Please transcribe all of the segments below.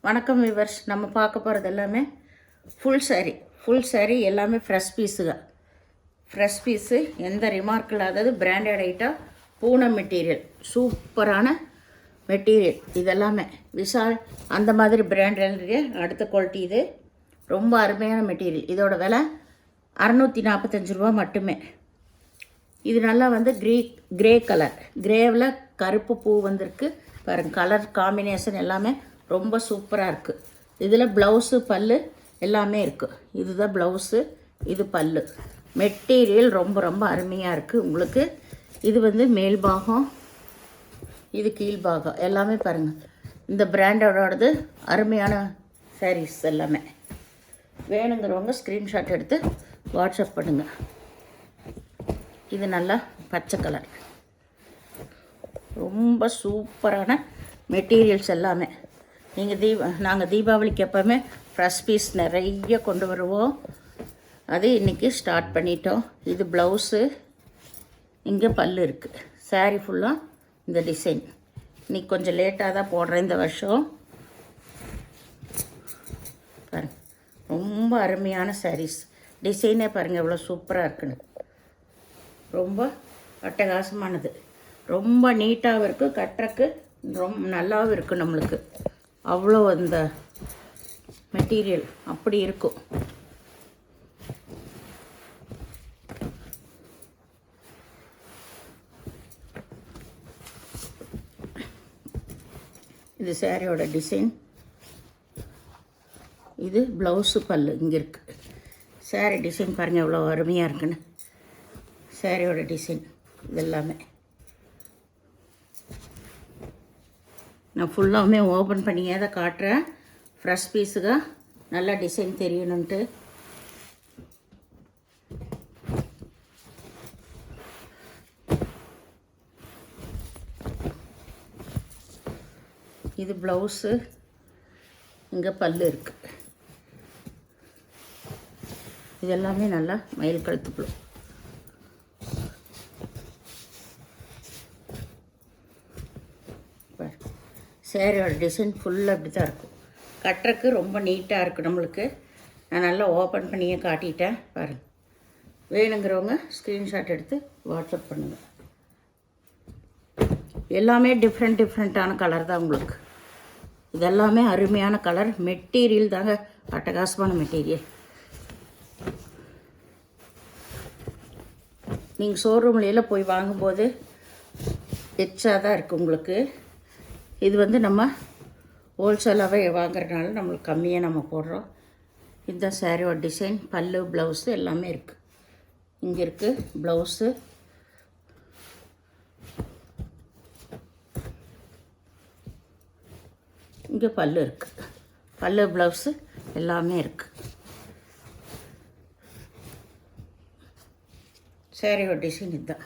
வணக்கம் விவர்ஸ். நம்ம பார்க்க போகிறது எல்லாமே ஃபுல் saree எல்லாமே ஃப்ரெஷ் பீஸு. எந்த ரிமார்க் இல்லாதது, பிராண்டட் ஐட்டம், பூனம் மெட்டீரியல், சூப்பரான மெட்டீரியல். இதெல்லாமே விஷால் அந்த மாதிரி பிராண்டில் அடுத்த குவாலிட்டி. இது ரொம்ப அருமையான மெட்டீரியல். இதோட விலை 645 ரூபா மட்டுமே. இது நல்லா வந்து கிரே கலர், கிரேவில் கருப்பு பூ வந்திருக்கு பாருங்கள். கலர் காம்பினேஷன் எல்லாமே ரொம்ப சூப்பராக இருக்குது. இதில் ப்ளவுஸு பல்லு எல்லாமே இருக்குது. இதுதான் ப்ளவுஸு, இது பல்லு. மெட்டீரியல் ரொம்ப ரொம்ப அருமையாக இருக்குது உங்களுக்கு. இது வந்து மேல் பாகம், இது கீழ் பாகம் எல்லாமே பாருங்கள். இந்த பிராண்டோடது அருமையான சாரீஸ் எல்லாமே. வேணுங்கிறவங்க ஸ்க்ரீன்ஷாட் எடுத்து வாட்ஸ்அப் பண்ணுங்கள். இது நல்லா பச்சை கலர், ரொம்ப சூப்பரான மெட்டீரியல்ஸ் எல்லாமே. நாங்கள் தீபாவளிக்கு எப்போவுமே ஃப்ரெஷ் பீஸ் நிறைய கொண்டு வருவோம். அது இன்றைக்கி ஸ்டார்ட் பண்ணிட்டோம். இது ப்ளவுஸு, இங்கே பல்லு இருக்குது. சாரீ ஃபுல்லாக இந்த டிசைன். இன்றைக்கி கொஞ்சம் லேட்டாக தான் போடுறேன் இந்த வருஷம். பாருங்கள், ரொம்ப அருமையான சாரீஸ். டிசைனே பாருங்கள் எவ்வளோ சூப்பராக இருக்குன்னு. ரொம்ப அட்டகாசமானது, ரொம்ப நீட்டாகவும் இருக்குது, கட்டுறக்கு ரொம்ப நல்லாவும் இருக்குது. நம்மளுக்கு அவ்வளோ அந்த மெட்டீரியல் அப்படி இருக்கும். இது சாரியோட டிசைன். இது ப்ளவுஸு பல்லு இங்கே இருக்குது. சாரி டிசைன் பாருங்கள் எவ்வளோ அருமையாக இருக்குன்னு. சாரியோட டிசைன் இதெல்லாமே நான் ஃபுல்லாகவுமே ஓப்பன் பண்ணியே தான் காட்டுறேன். ஃப்ரெஷ் பீஸுக்கு நல்லா டிசைன் தெரியணுன்ட்டு. இது ப்ளவுஸு, இங்கே பல்லு இருக்குது. இதெல்லாமே நல்லா மயில் கழுத்துக்குள்ள. சேரீயோட டிசைன் ஃபுல்லாக அப்படி தான் இருக்கும். கட்டுறக்கு ரொம்ப நீட்டாக இருக்குது நம்மளுக்கு. நான் நல்லா ஓப்பன் பண்ணியே காட்டிட்டேன் பாருங்கள். வேணுங்கிறவங்க ஸ்க்ரீன்ஷாட் எடுத்து வாட்ஸ்அப் பண்ணுங்கள். எல்லாமே டிஃப்ரெண்ட்டான கலர் தான் உங்களுக்கு. இதெல்லாமே அருமையான கலர். மெட்டீரியல் தாங்க அட்டகாசமான மெட்டீரியல். நீங்கள் ஷோரூம்லையில் போய் வாங்கும்போது எச்சாக தான் இருக்குது உங்களுக்கு. இது வந்து நம்ம ஹோல்சேலாகவே வாங்குறதுனால நம்மளுக்கு கம்மியாக நம்ம போடுறோம். இதுதான் சாரியோட டிசைன். பல்லு, ப்ளவுஸு எல்லாமே இருக்குது. இங்கே இருக்குது ப்ளவுஸு, இங்கே பல்லு இருக்குது. பல்லு, ப்ளவுஸு எல்லாமே இருக்குது. சாரியோட டிசைன் இதுதான்.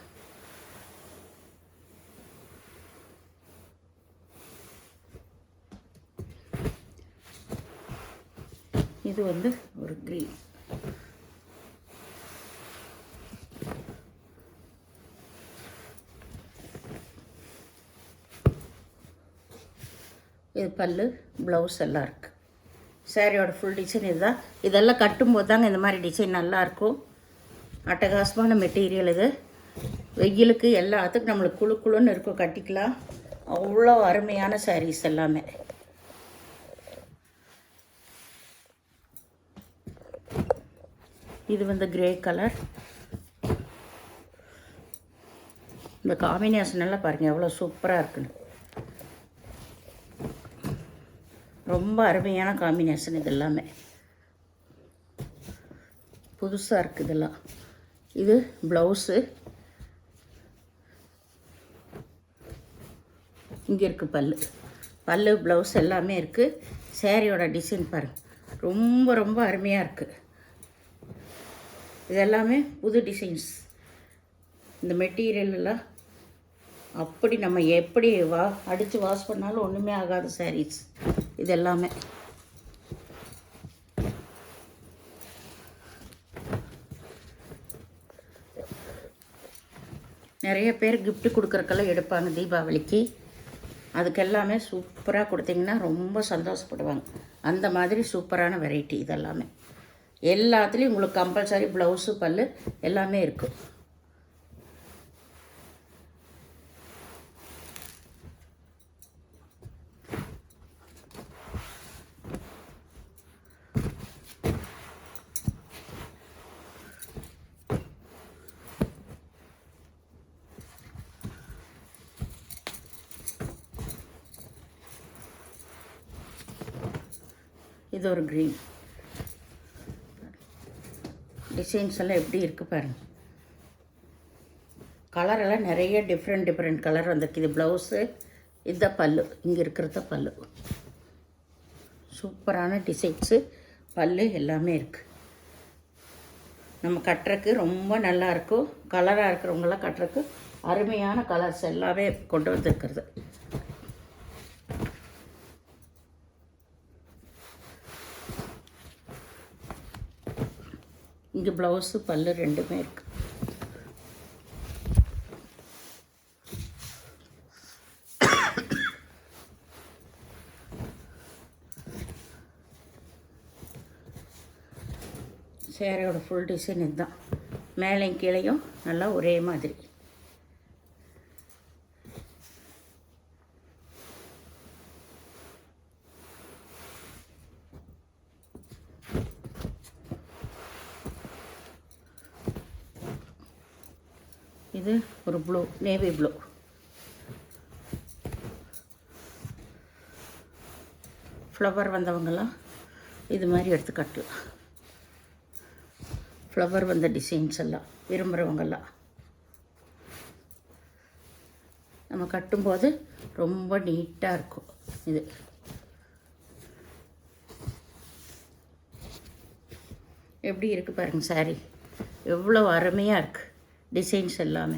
இது வந்து ஒரு க்ரீன். இது பல்லு, ப்ளவுஸ் எல்லாம் இருக்குது. சாரியோட ஃபுல் டிசைன் இதுதான். இதெல்லாம் கட்டும்போது தாங்க இந்த மாதிரி டிசைன் நல்லாயிருக்கும். அட்டகாசமான மெட்டீரியல் இது. வெயிலுக்கு எல்லாத்துக்கும் நம்மளுக்கு குழுன்னு இருக்கும், கட்டிக்கலாம். அவ்வளோ அருமையான சாரீஸ் எல்லாமே. இது வந்து கிரே கலர். இந்த காம்பினேஷன் எல்லாம் பாருங்கள் எவ்வளோ சூப்பராக இருக்குன்னு. ரொம்ப அருமையான காம்பினேஷன். இது எல்லாமே புதுசாக இருக்குது இதெல்லாம். இது ப்ளவுஸு, இங்கே இருக்குது பல்லு, ப்ளவுஸ் எல்லாமே இருக்குது. சாரியோட டிசைன் பாருங்கள் ரொம்ப ரொம்ப அருமையாக இருக்குது. இதெல்லாமே புது டிசைன்ஸ். இந்த மெட்டீரியல் எல்லாம் அப்படி நம்ம எப்படி அடித்து வாஷ் பண்ணாலும் ஒன்றுமே ஆகாத சாரீஸ் இது எல்லாமே. நிறைய பேர் கிஃப்ட் கொடுக்குறக்கெல்லாம் எடுப்பாங்க தீபாவளிக்கு. அதுக்கு எல்லாமே சூப்பராக கொடுத்தீங்கன்னா ரொம்ப சந்தோஷப்படுவாங்க. அந்த மாதிரி சூப்பரான வெரைட்டி இதெல்லாமே. எல்லாத்துலேயும் உங்களுக்கு கம்பல்சரி ப்ளவுஸு பல்லு எல்லாமே இருக்கும். இது ஒரு க்ரீன் டிசைன்ஸ் எல்லாம் எப்படி இருக்குது பாருங்கள். கலரெல்லாம் நிறைய டிஃப்ரெண்ட் கலர் வந்திருக்கு. இது ப்ளவுஸு, இந்த பல்லு, இங்கே இருக்கிறத பல்லு. சூப்பரான டிசைன்ஸு பல்லு எல்லாமே இருக்குது. நம்ம கட்டுறக்கு ரொம்ப நல்லாயிருக்கும். கலராக இருக்கிறவங்களாம் கட்டுறக்கு அருமையான கலர்ஸ் எல்லாமே கொண்டு வந்துருக்கிறது. இங்கே ப்ளவுஸு பல்லு ரெண்டுமே இருக்குது. சேரையோட ஃபுல் டிசைன் இதுதான். மேலேயும் கீழேயும் நல்லா ஒரே மாதிரி. இது ஒரு ப்ளூ, நேவி ப்ளூ. ஃப்ளவர் வந்தவங்கெல்லாம் இது மாதிரி எடுத்து கட்டலாம். ஃப்ளவர் வந்த டிசைன்ஸ் எல்லாம் விரும்புகிறவங்கெல்லாம் நம்ம கட்டும்போது ரொம்ப நீட்டாக இருக்கும். இது எப்படி இருக்குது பாருங்கள். சாரீ எவ்வளோ அருமையாக இருக்குது. டிசைன்ஸ் எல்லாமே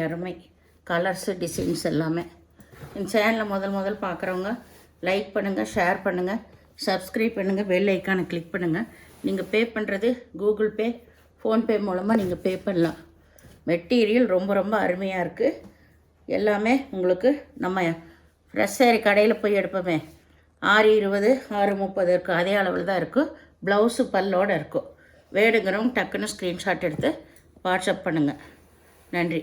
அருமை கலர்ஸு டிசைன்ஸ் எல்லாமே. இந்த சேனலை முதல் பார்க்குறவங்க லைக் பண்ணுங்கள், ஷேர் பண்ணுங்கள், சப்ஸ்கிரைப் பண்ணுங்கள், பெல் ஐக்கானை கிளிக் பண்ணுங்கள். நீங்கள் பே பண்ணுறது கூகுள் பே, ஃபோன்பே மூலமாக நீங்கள் பே பண்ணலாம். மெட்டீரியல் ரொம்ப அருமையாக இருக்குது. எல்லாமே உங்களுக்கு நம்ம ஃப்ரெஷ் சேரீ கடையில் போய் எடுப்போமே 620 630 இருக்குது. அதே அளவில் தான் இருக்கும். ப்ளவுஸு பல்லோடு இருக்கும். வேணுங்கிறவங்க டக்குன்னு ஸ்க்ரீன்ஷாட் எடுத்து வாட்ஸ்அப் பண்ணுங்கள். நன்றி.